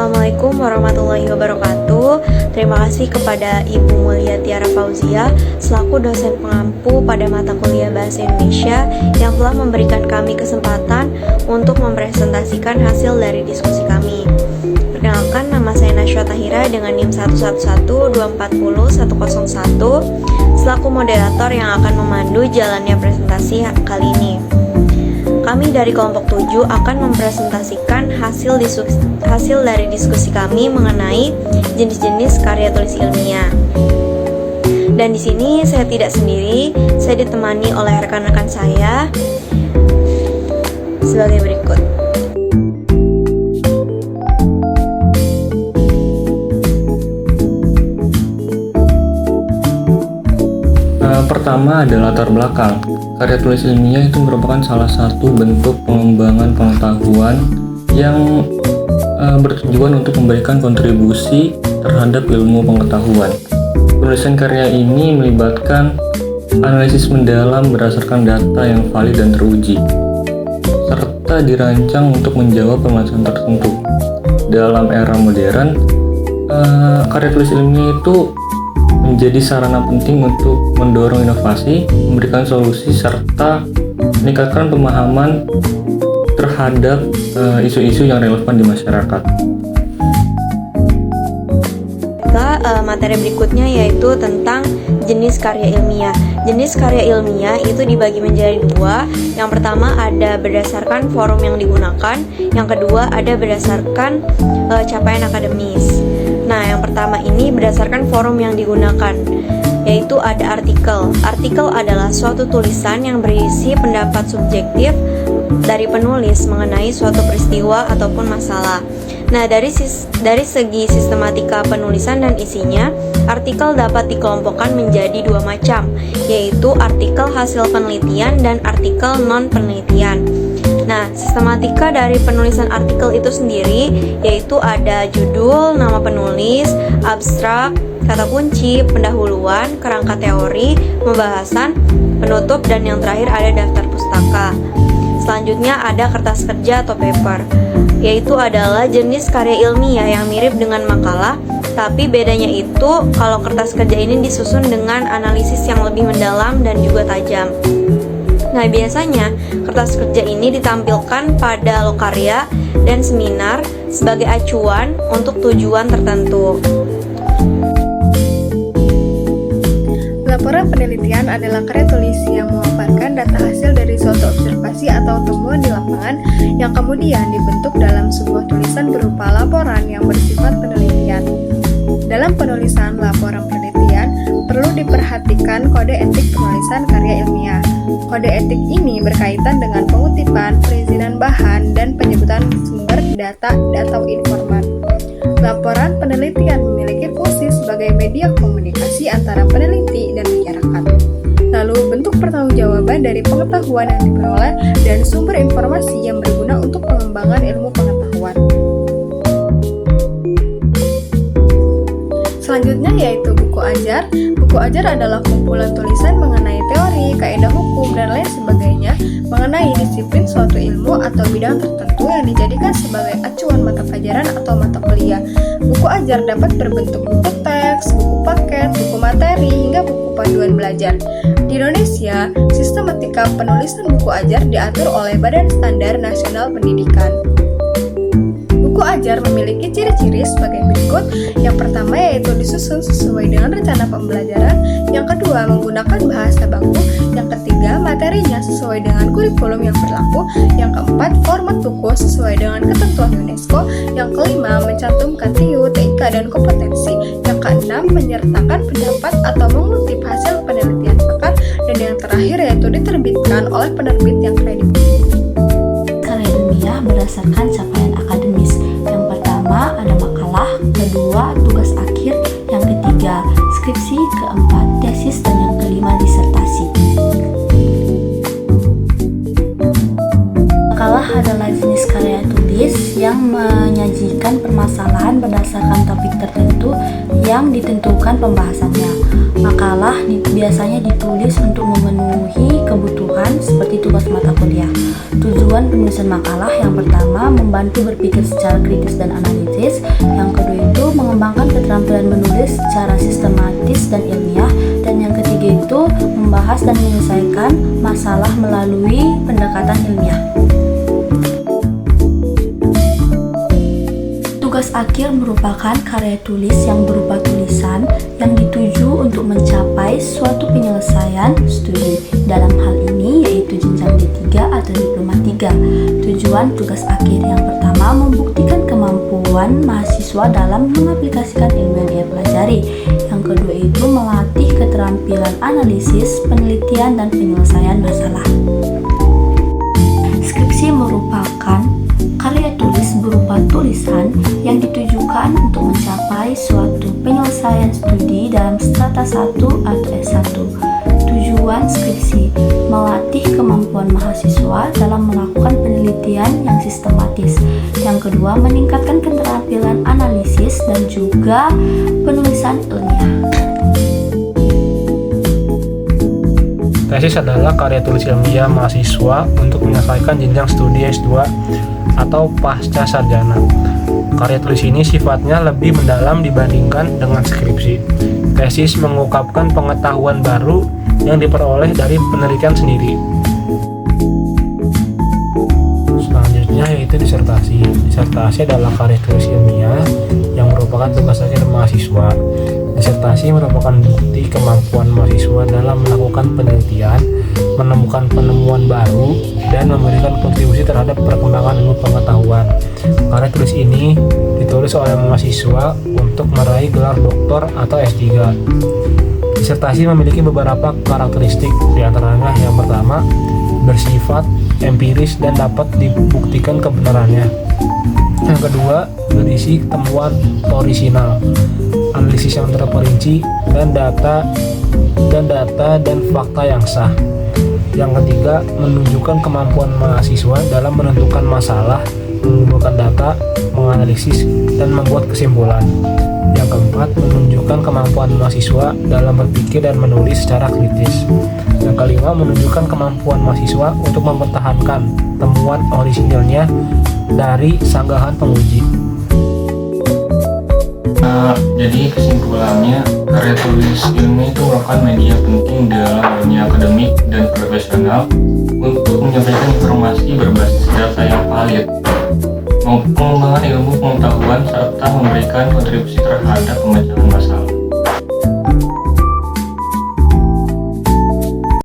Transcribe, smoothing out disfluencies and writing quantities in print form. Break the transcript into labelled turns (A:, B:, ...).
A: Assalamualaikum warahmatullahi wabarakatuh. Terima kasih kepada Ibu Mulia Tiara Fauzia selaku dosen pengampu pada mata kuliah Bahasa Indonesia yang telah memberikan kami kesempatan untuk mempresentasikan hasil dari diskusi kami. Perkenalkan, nama saya Nasya Tahira dengan NIM 111240101 selaku moderator yang akan memandu jalannya presentasi kali ini. Kami dari kelompok 7 akan mempresentasikan hasil dari diskusi kami mengenai jenis-jenis karya tulis ilmiah. Dan di sini saya tidak sendiri, saya ditemani oleh rekan-rekan saya sebagai berikut.
B: Pertama adalah latar belakang. Karya tulis ilmiah itu merupakan salah satu bentuk pengembangan pengetahuan yang bertujuan untuk memberikan kontribusi terhadap ilmu pengetahuan. Penulisan karya ini melibatkan analisis mendalam berdasarkan data yang valid dan teruji, serta dirancang untuk menjawab permasalahan tertentu. Dalam era modern, karya tulis ilmiah itu menjadi sarana penting untuk mendorong inovasi, memberikan solusi, serta meningkatkan pemahaman terhadap isu-isu yang relevan di masyarakat.
A: Materi berikutnya yaitu tentang jenis karya ilmiah. Jenis karya ilmiah itu dibagi menjadi dua. Yang pertama ada berdasarkan forum yang digunakan, yang kedua ada berdasarkan capaian akademis. Nah, yang pertama ini berdasarkan forum yang digunakan, yaitu ada artikel. Artikel adalah suatu tulisan yang berisi pendapat subjektif dari penulis mengenai suatu peristiwa ataupun masalah. Nah, dari segi sistematika penulisan dan isinya, artikel dapat dikelompokkan menjadi dua macam, yaitu artikel hasil penelitian dan artikel non-penelitian. Nah, sistematika dari penulisan artikel itu sendiri yaitu ada judul, nama penulis, abstrak, kata kunci, pendahuluan, kerangka teori, pembahasan, penutup, dan yang terakhir ada daftar pustaka. Selanjutnya ada kertas kerja atau paper, yaitu adalah jenis karya ilmiah yang mirip dengan makalah, tapi bedanya itu kalau kertas kerja ini disusun dengan analisis yang lebih mendalam dan juga tajam. Nah, biasanya kertas kerja ini ditampilkan pada lokarya dan seminar sebagai acuan untuk tujuan tertentu.
C: Laporan penelitian adalah karya tulis yang memaparkan data hasil dari suatu observasi atau temuan di lapangan yang kemudian dibentuk dalam sebuah tulisan berupa laporan yang bersifat penelitian. Dalam penulisan laporan penelitian, perlu diperhatikan kode etik penulisan karya ilmiah. Kode etik ini berkaitan dengan pengutipan, perizinan bahan, dan penyebutan sumber data atau informan. Laporan penelitian memiliki fungsi sebagai media komunikasi antara peneliti dan masyarakat. Lalu, bentuk pertanggungjawaban dari pengetahuan yang diperoleh dan sumber informasi yang berguna untuk pengembangan ilmu pengetahuan. Selanjutnya yaitu buku ajar. Buku ajar adalah kumpulan tulisan mengenai teori, kaidah hukum, dan lain sebagainya mengenai disiplin suatu ilmu atau bidang tertentu yang dijadikan sebagai acuan mata pelajaran atau mata kuliah. Buku ajar dapat berbentuk buku teks, buku paket, buku materi, hingga buku panduan belajar. Di Indonesia, sistematika penulisan buku ajar diatur oleh Badan Standar Nasional Pendidikan. Buku ajar memiliki ciri-ciri sebagai berikut. Yang pertama yaitu disusun sesuai dengan rencana pembelajaran. Yang kedua, menggunakan bahasa baku. Yang ketiga, materinya sesuai dengan kurikulum yang berlaku. Yang keempat, format buku sesuai dengan ketentuan UNESCO. Yang kelima, mencantumkan TIU, TIK, dan kompetensi. Yang keenam, menyertakan pendapat atau mengutip hasil penelitian pakar. Dan yang terakhir yaitu diterbitkan oleh penerbit yang kredibel.
D: Karya ilmiah berdasarkan capaian akademis. Yang pertama ada makalah, kedua tugas akhir, yang ketiga skripsi, keempat tesis, dan yang kelima disertasi. Makalah adalah jenis karya tulis yang menyajikan permasalahan berdasarkan topik tertentu yang ditentukan pembahasannya. Makalah biasanya ditulis untuk memenuhi kebutuhan seperti tugas mata kuliah. Tujuan penulisan makalah yang pertama membantu berpikir secara kritis dan analitis. Yang kedua itu mengembangkan keterampilan menulis secara sistematis dan ilmiah. Dan yang ketiga itu membahas dan menyelesaikan masalah melalui pendekatan ilmiah. Tugas akhir merupakan karya tulis yang berupa tulisan yang dituju untuk mencapai suatu penyelesaian studi. Dalam hal ini yaitu jenjang D3 atau diploma 3. Tujuan tugas akhir yang pertama membuktikan kemampuan mahasiswa dalam mengaplikasikan ilmu yang ia pelajari. Yang kedua itu melatih keterampilan analisis, penelitian, dan penyelesaian masalah. Skripsi merupakan karya tulis berupa tulisan yang ditujukan untuk mencapai suatu penyelesaian studi dalam strata 1 atau S1. Tujuan skripsi melatih kemampuan mahasiswa dalam melakukan penelitian yang sistematis. Yang kedua, meningkatkan keterampilan analisis dan juga penulisan ilmiah.
E: Tesis adalah karya tulis ilmiah mahasiswa untuk menyelesaikan jenjang studi S2 atau pasca sarjana. Karya tulis ini sifatnya lebih mendalam dibandingkan dengan skripsi. Tesis mengungkapkan pengetahuan baru yang diperoleh dari penelitian sendiri. Selanjutnya yaitu disertasi. Disertasi adalah karya tulis ilmiah yang merupakan tugas akhir mahasiswa. Disertasi merupakan bukti kemampuan mahasiswa dalam melakukan penelitian, menemukan penemuan baru, dan memberikan kontribusi terhadap perkembangan ilmu pengetahuan. Karya tulis ini ditulis oleh mahasiswa untuk meraih gelar doktor atau S3. Disertasi memiliki beberapa karakteristik, diantaranya yang pertama, bersifat empiris dan dapat dibuktikan kebenarannya. Yang kedua, berisi temuan orisinal, analisis yang terperinci, dan data dan fakta yang sah. Yang ketiga, menunjukkan kemampuan mahasiswa dalam menentukan masalah, mengumpulkan data, menganalisis, dan membuat kesimpulan. Yang keempat, menunjukkan kemampuan mahasiswa dalam berpikir dan menulis secara kritis. Yang kelima, menunjukkan kemampuan mahasiswa untuk mempertahankan temuan orisinilnya dari sanggahan penguji.
B: Jadi kesimpulannya, karya tulis ilmiah itu merupakan media penting dalam dunia akademik dan profesional untuk menyampaikan informasi berbasis data yang valid, pengembangan ilmu pengetahuan, serta memberikan kontribusi terhadap pemecahan masalah.